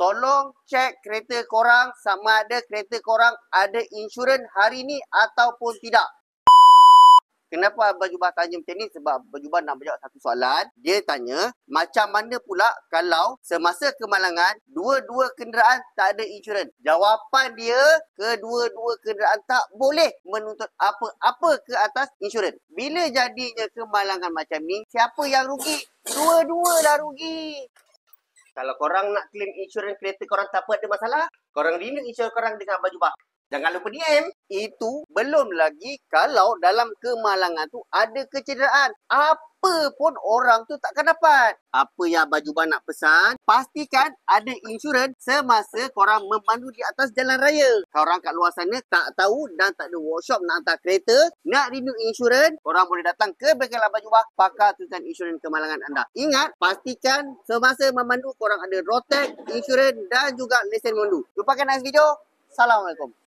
tolong cek kereta korang sama ada kereta korang ada insurans hari ni ataupun tidak. Kenapa Abang Jubah tanya macam ni? Sebab Abang Jubah nak menjawab satu soalan. Dia tanya, macam mana pula kalau semasa kemalangan, dua-dua kenderaan tak ada insurans? Jawapan dia, kedua-dua kenderaan tak boleh menuntut apa-apa ke atas insurans. Bila jadinya kemalangan macam ni, siapa yang rugi? Dua-dua dah rugi. Kalau korang nak claim insurans kereta korang tak apa ada masalah, korang renew insurans korang dengan Abang Jubah. Jangan lupa DM. Itu belum lagi kalau dalam kemalangan tu ada kecederaan. Apa pun orang tu takkan dapat. Apa yang Abang Jubah nak pesan, pastikan ada insurans semasa korang memandu di atas jalan raya. Korang kat luar sana tak tahu dan tak ada workshop nak hantar kereta, nak renew insurans, korang boleh datang ke bengkel Abang Jubah, pakar tulisan insurans kemalangan anda. Ingat, pastikan semasa memandu korang ada road tax, insurans dan juga lesen memandu. Lupakan next video. Assalamualaikum.